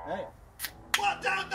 Hey! What down,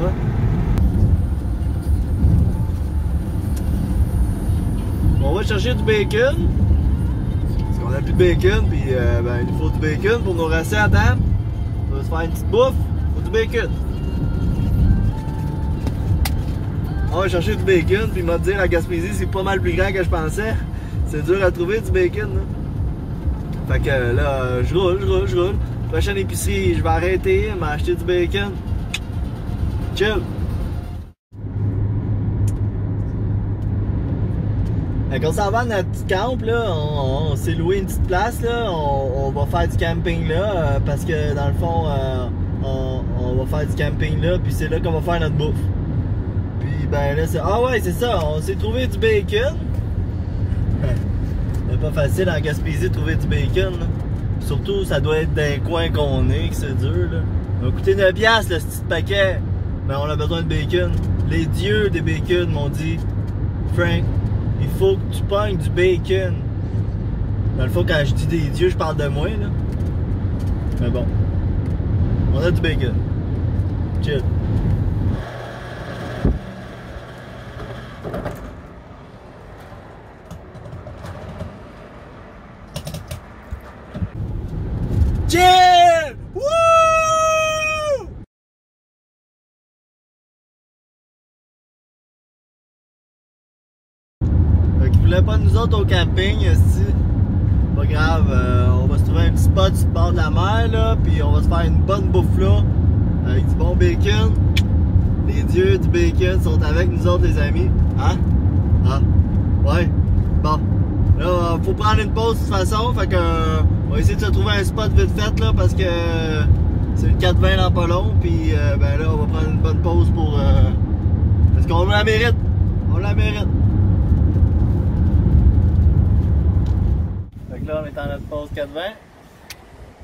Hein? On va chercher du bacon. Parce qu'on a plus de bacon, puis ben, il nous faut du bacon pour nos recettes, hein? On va se faire une petite bouffe, il faut du bacon. On va chercher du bacon, puis il m'a dit la Gaspésie c'est pas mal plus grand que je pensais. C'est dur à trouver du bacon, là. Fait que là, je roule. Prochaine épicerie, je vais arrêter, m'acheter du bacon. Chill! Quand on s'en va à notre petit camp, là, on s'est loué une petite place, là, on va faire du camping là, parce que dans le fond, on va faire du camping là, puis c'est là qu'on va faire notre bouffe. Puis ben là, c'est... Ah ouais, c'est ça, on s'est trouvé du bacon. C'est pas facile en Gaspésie de trouver du bacon, là. Surtout, ça doit être d'un coin qu'on est, que c'est dur, là. Ça va coûter 9$ là, ce petit paquet. Mais on a besoin de bacon. Les dieux des bacon m'ont dit, Frank, il faut que tu pognes du bacon. Dans le fond, quand je dis des dieux, je parle de moi, là. Mais bon. On a du bacon. Chill. Chill! Wouh! Ils voulaient pas de nous autres au camping, ici. Pas grave, on va se trouver un petit spot sur le bord de la mer, là, puis on va se faire une bonne bouffe là, avec du bon bacon. Les dieux du bacon sont avec nous autres, les amis. Hein? Ah, ouais. Bon. Là, faut prendre une pause de toute façon, fait que on va essayer de se trouver un spot vite fait, là, parce que c'est le 4-20 dans pas long, puis ben là, on va prendre une bonne pause pour... parce qu'on la mérite. On la mérite. Là, on est en notre pause 4-20.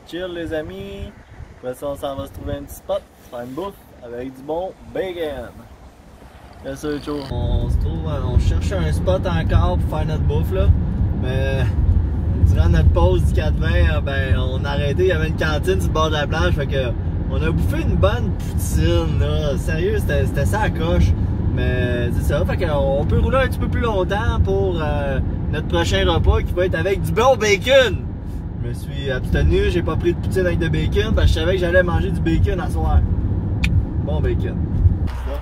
Chill, les amis. Après ça, on s'en va se trouver un petit spot, faire une bouffe avec du bon bacon. C'est ça, chaud. On se trouve, on cherche un spot encore pour faire notre bouffe, là. Mais durant notre pause du 4-20, ben, on a arrêté. Il y avait une cantine sur le bord de la plage. Fait que on a bouffé une bonne poutine, là. Sérieux, c'était ça à coche. Mais c'est ça. Fait qu'on peut rouler un petit peu plus longtemps pour notre prochain repas qui va être avec du bon bacon. Je me suis abstenu, j'ai pas pris de poutine avec de bacon parce que je savais que j'allais manger du bacon à soir. Bon bacon. C'est ça.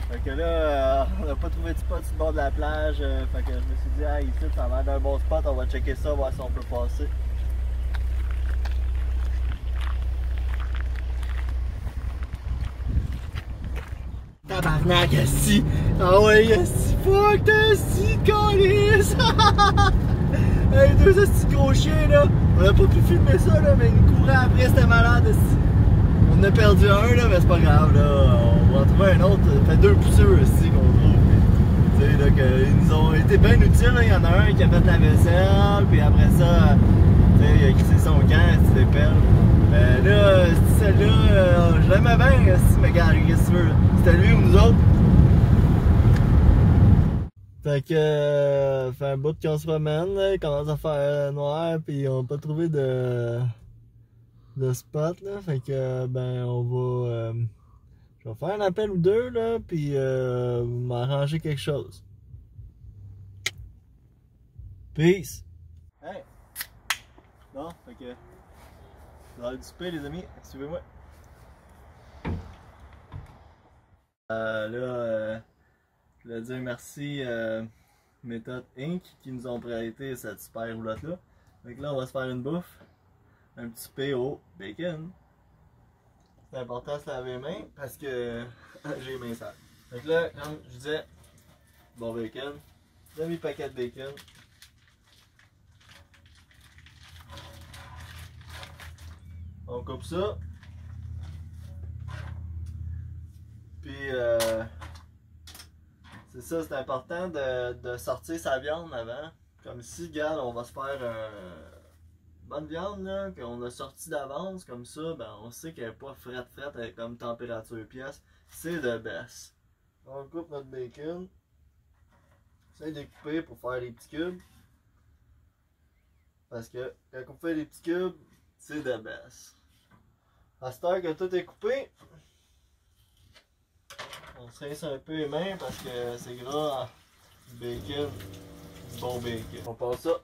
Fait que là, on n'a pas trouvé de spot sur le bord de la plage. Fait que je me suis dit, ah, ici, ça a l'air d'un bon spot, on va checker ça, voir si on peut passer. Tabarnak, esti! Ah ouais, esti! Fuck, t'es esti, câlisse! Hey, deux esti gros chiens, là! On a pas pu filmer ça, là, mais ils nous couraient après, c'était malade, esti! On en a perdu un, là, mais c'est pas grave, là! On va en trouver un autre, ça fait deux pousseux, esti, qu'on trouve! Tu sais, là, ils nous ont été bien utiles, là! Il y en a un qui a fait la vaisselle, puis après ça, tu sais, il a crissé son camp, esti, des perles! Mais là, celle-là, je l'aimais bien, esti, mais regarde, qu'est-ce que tu veux, là? C'était lui ou nous autres. Fait que fait un bout qu'on se promène, là, il commence à faire noir, puis on n'a pas trouvé de spot, là. Fait que ben on va je vais faire un appel ou deux, là, puis m'arranger quelque chose. Peace! Hey! Bon, fait que l'heure du souper, les amis. Suivez-moi. Je voulais dire merci Méthode Inc. qui nous ont prêté cette super roulotte-là. Donc là, on va se faire une bouffe. Un petit souper au bacon. C'est important de se laver les mains parce que j'ai les mains sales. Donc là, comme je disais, bon bacon. Demi-paquet de bacon. On coupe ça. Puis, c'est ça, c'est important de sortir sa viande avant. Comme ici, regarde, on va se faire bonne viande, là, qu'on a sorti d'avance, comme ça, ben on sait qu'elle n'est pas frette avec comme température pièce. C'est de baisse. On coupe notre bacon. Essaye de couper pour faire des petits cubes. Parce que quand on fait des petits cubes, c'est de baisse. À cette heure que tout est coupé, on se rince un peu les mains parce que c'est gras du bacon, du bon bacon. On passe ça.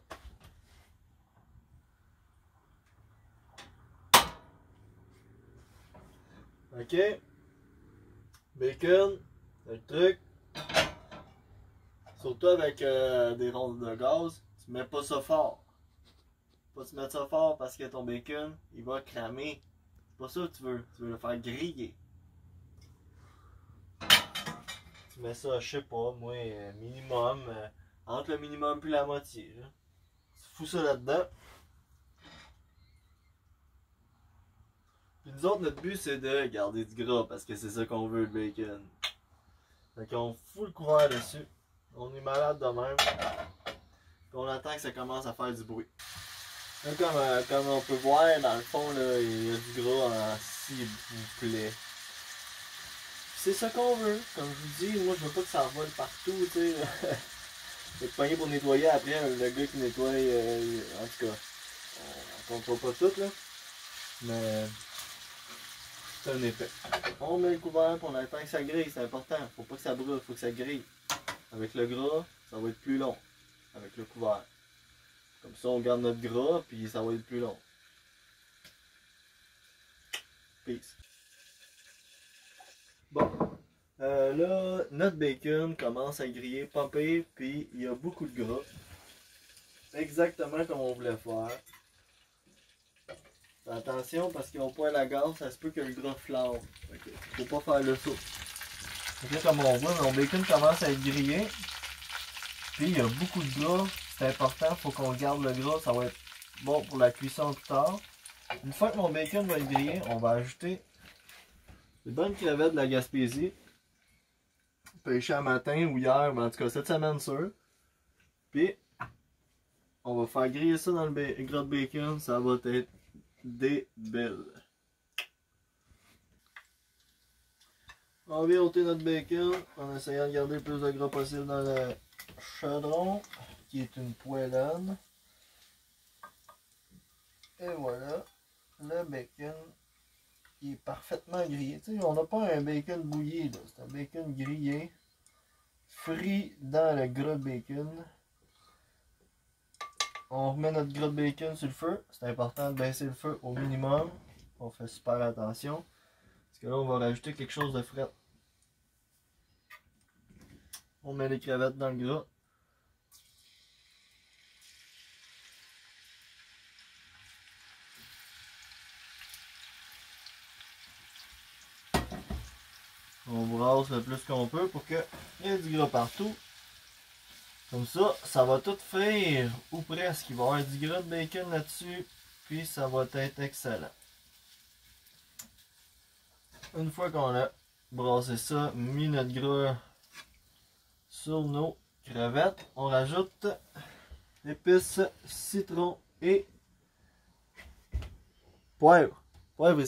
Ok. Bacon, le truc. Surtout avec des rondes de gaz, tu mets pas ça fort. Pas tu mettre ça fort parce que ton bacon, il va cramer. C'est pas ça que tu veux. Tu veux le faire griller. Tu mets ça, je sais pas, moi, minimum, entre le minimum puis la moitié. Là. Tu fous ça là-dedans. Puis nous autres, notre but, c'est de garder du gras parce que c'est ça qu'on veut, le bacon. Fait qu'on fout le couvert dessus. On est malade de même. Puis on attend que ça commence à faire du bruit. Là, comme on peut voir, dans le fond, là, il y a du gras s'il vous plaît. C'est ça qu'on veut. Comme je vous dis, moi je veux pas que ça vole partout, tu sais. Je vais te pogner pour nettoyer après, le gars qui nettoie, en tout cas, on compte pas tout là. Mais c'est un effet. On met le couvert pour on attend que ça grille, c'est important. Faut pas que ça brûle, faut que ça grille. Avec le gras, ça va être plus long. Avec le couvert. Comme ça on garde notre gras, puis ça va être plus long. Peace. Bon. Là, notre bacon commence à griller, popper, puis il y a beaucoup de gras. Exactement comme on voulait faire. Attention parce qu'on pointe la gaz, ça se peut que le gras flambe. Faut pas faire le saut. Okay, comme on voit, mon bacon commence à être grillé. Puis il y a beaucoup de gras. C'est important, faut qu'on garde le gras, ça va être bon pour la cuisson plus tard. Une fois que mon bacon va être grillé, on va ajouter des bonnes crevettes de la Gaspésie. Pêché un matin ou hier, mais en tout cas cette semaine sûr. Puis on va faire griller ça dans le gras de bacon, ça va être débile. On vient ôter notre bacon en essayant de garder le plus de gras possible dans le chaudron, qui est une poêlonne. Et voilà, le bacon qui est parfaitement grillé. Tu sais, on n'a pas un bacon bouilli, c'est un bacon grillé, frit dans le gras de bacon. On remet notre gras de bacon sur le feu. C'est important de baisser le feu au minimum. On fait super attention. Parce que là, on va rajouter quelque chose de frais. On met les crevettes dans le gras. On brasse le plus qu'on peut pour qu'il y ait du gras partout. Comme ça, ça va tout frire, ou presque. Il va y avoir du gras de bacon là-dessus, puis ça va être excellent. Une fois qu'on a brassé ça, mis notre gras sur nos crevettes, on rajoute épices, citron et poivre. Poivre et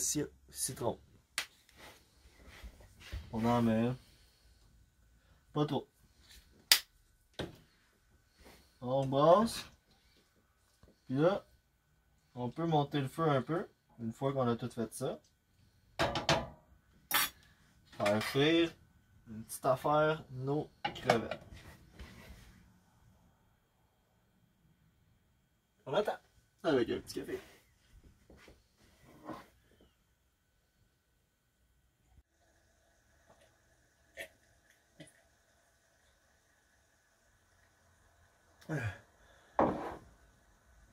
citron. On en met pas trop. On brasse. Puis là, on peut monter le feu un peu. Une fois qu'on a tout fait ça. Faire frire une petite affaire nos crevettes. On attend avec un petit café.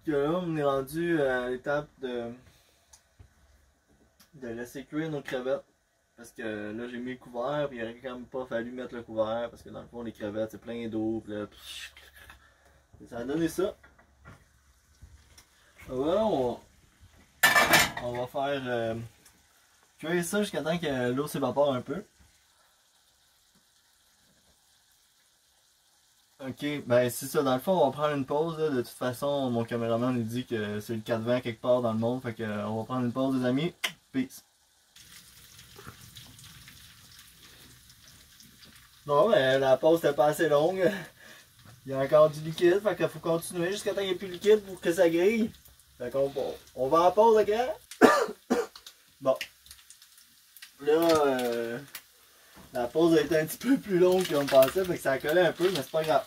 Que là, on est rendu à l'étape de laisser cuire nos crevettes. Parce que là, j'ai mis le couvert, puis il aurait quand même pas fallu mettre le couvert, parce que dans le fond, les crevettes, c'est plein d'eau, puis là, ça a donné ça. Voilà, on va faire cuire ça jusqu'à temps que l'eau s'évapore un peu. Ok, ben c'est ça, dans le fond, on va prendre une pause, là. De toute façon, mon caméraman nous dit que c'est le 4-20 quelque part dans le monde, fait que on va prendre une pause, les amis. Peace. Bon, ben la pause était pas assez longue. Il y a encore du liquide, fait qu'il faut continuer jusqu'à temps qu'il n'y ait plus de liquide pour que ça grille. Fait qu'on on va en pause, ok? Bon. Là, la pause a été un petit peu plus longue qu'on pensait, fait que ça a collé un peu, mais c'est pas grave.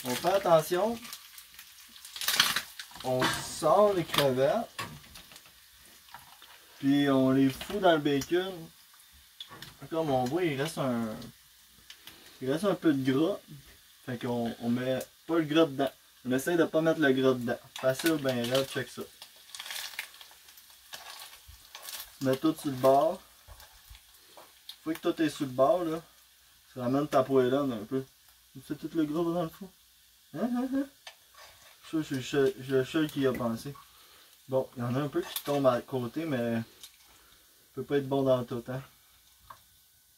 On fait attention. On sort les crevettes. Puis on les fout dans le bacon. Comme on voit, il reste un peu de gras. Fait qu'on met pas le gras dedans. On essaye de pas mettre le gras dedans. Facile, ben là, check ça. Tu mets tout sur le bord. Faut que tout est sur le bord, là. Tu ramènes ta poêlonne un peu. Tu fais tout le gras dans le fond. Ça, c'est le seul qui y a pensé. Bon, il y en a un peu qui tombe à côté, mais peut pas être bon dans tout, hein.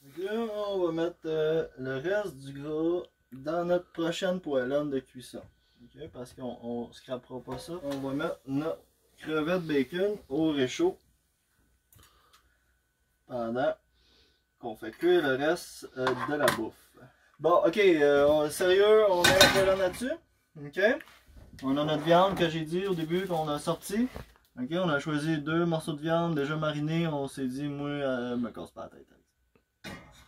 Donc là, on va mettre le reste du gras dans notre prochaine poêlonne de cuisson. Okay? Parce qu'on ne scrapera pas ça. On va mettre notre crevette bacon au réchaud pendant qu'on fait cuire le reste de la bouffe. Bon, ok, sérieux, on met la poêlonne là-dessus. Ok? On a notre viande que j'ai dit au début qu'on a sorti. Ok, on a choisi 2 morceaux de viande déjà marinés. On s'est dit, moi, me casse pas la tête.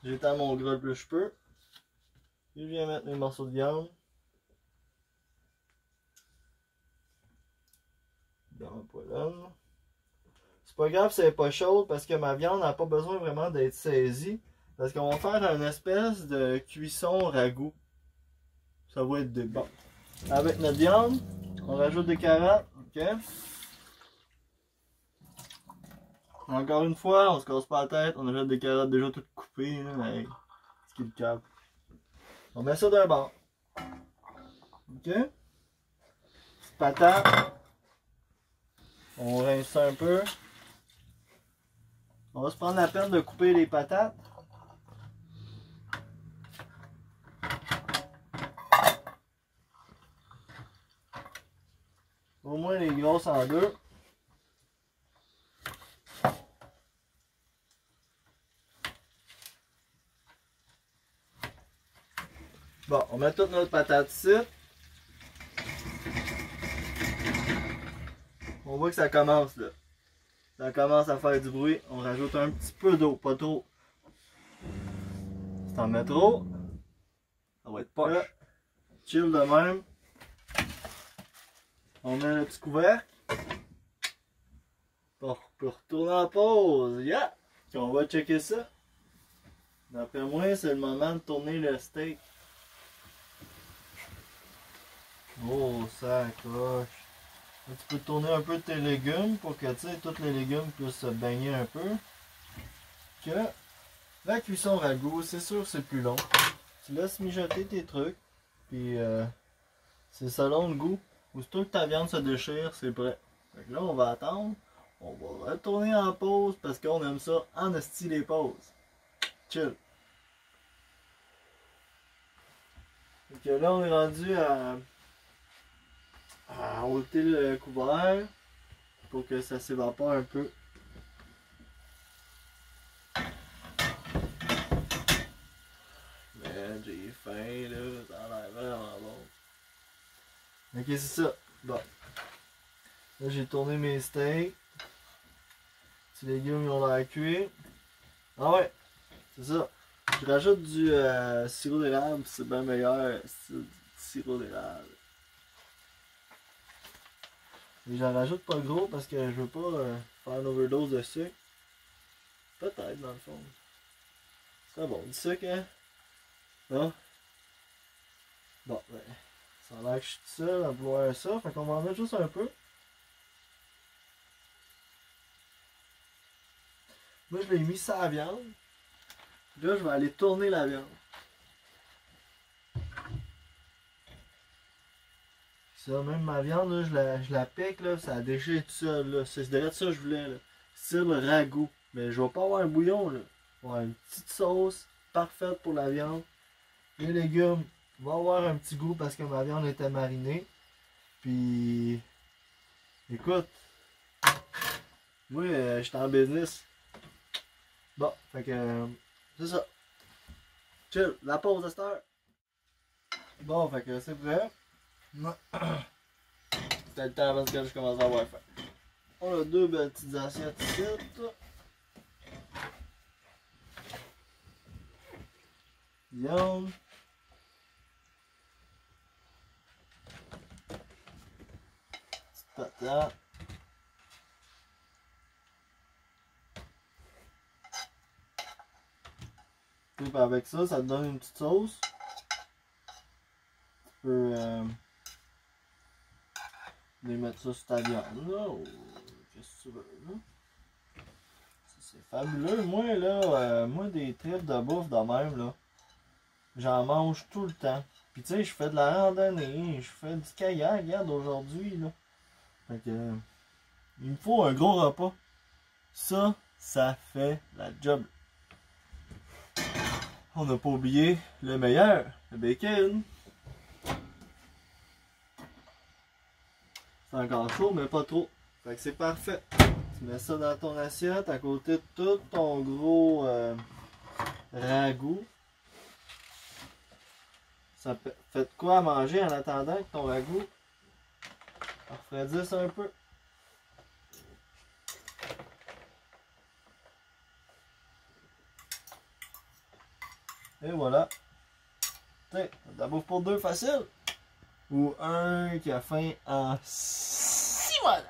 J'étends mon gras le plus je peux. Je viens mettre mes morceaux de viande dans ma poêlonne. C'est pas grave si elle n'est pas chaude parce que ma viande n'a pas besoin vraiment d'être saisie. Parce qu'on va faire une espèce de cuisson ragoût. Ça va être bon. Avec notre viande, on rajoute des carottes. Ok. Encore une fois, on se casse pas la tête. On ajoute des carottes déjà toutes coupées. Là, ce qui est le cap. On met ça d'un bord. Ok. Petite patate. On rince ça un peu. On va se prendre la peine de couper les patates. Au moins les grosses en deux. Bon, on met toute notre patate ici. On voit que ça commence là. Ça commence à faire du bruit. On rajoute un petit peu d'eau, pas trop. Si t'en mets trop, ça va être poche. Là, chill de même. On met le petit couvercle. On peut retourner en pause. Yeah! Puis on va checker ça. D'après moi, c'est le moment de tourner le steak. Oh, ça coche. Là, tu peux tourner un peu tes légumes pour que tous les légumes puissent se baigner un peu. Que la cuisson ragoût, c'est sûr c'est plus long. Tu laisses mijoter tes trucs. Puis c'est selon le goût. Aussitôt que ta viande se déchire, c'est prêt. Fait que là, on va attendre. On va retourner en pause parce qu'on aime ça en esti les pauses. Chill. Fait que là, on est rendu à ôter le couvert pour que ça s'évapore un peu. Mais j'ai faim là, ça a l'air vraiment bon. Ok, c'est ça. Bon. Là, j'ai tourné mes steaks. Les légumes ils ont l'air cuits. Ah ouais, c'est ça. Je rajoute du sirop d'érable, c'est bien meilleur sirop d'érable. Et j'en rajoute pas gros parce que je veux pas faire une overdose de sucre. Peut-être dans le fond. C'est bon, du sucre hein? Non? Bon, ben, Ça a l'air que je suis tout seul à vouloir ça, fait qu'on va en mettre juste un peu. Moi je l'ai mis sur la viande. Là je vais aller tourner la viande. Ça, même ma viande, là, je la pique, là, ça a déchiré tout seul. Là. C'est direct ça que je voulais. Là. C'est le ragoût. Mais je vais pas avoir un bouillon. Là. Je vais avoir une petite sauce parfaite pour la viande. Les légumes vont avoir un petit goût parce que ma viande était marinée. Puis, écoute, moi, j'étais en business. Bon, fait que, c'est ça. Chill, la pause à cette heure. Bon, fait que c'est vrai. C'était le temps parce que je commence à avoir faim. On a deux belles petites assiettes ici. Viande. Petite patate. Puis avec ça, ça te donne une petite sauce. Tu peux aller mettre ça sur ta viande là, ou qu'est-ce que tu veux là. C'est fabuleux. Moi là, moi des tripes de bouffe de même là, j'en mange tout le temps. Puis tu sais, je fais de la randonnée, je fais du kayak, regarde aujourd'hui là. Fait que il me faut un gros repas. Ça fait la job. On n'a pas oublié le meilleur, le bacon. C'est encore chaud, mais pas trop. Fait que c'est parfait. Tu mets ça dans ton assiette à côté de tout ton gros ragoût. Ça fait de quoi à manger en attendant que ton ragoût refroidisse un peu. Et voilà. Tiens, de la bouffe pour deux facile. Ou un qui a faim en 6 mois.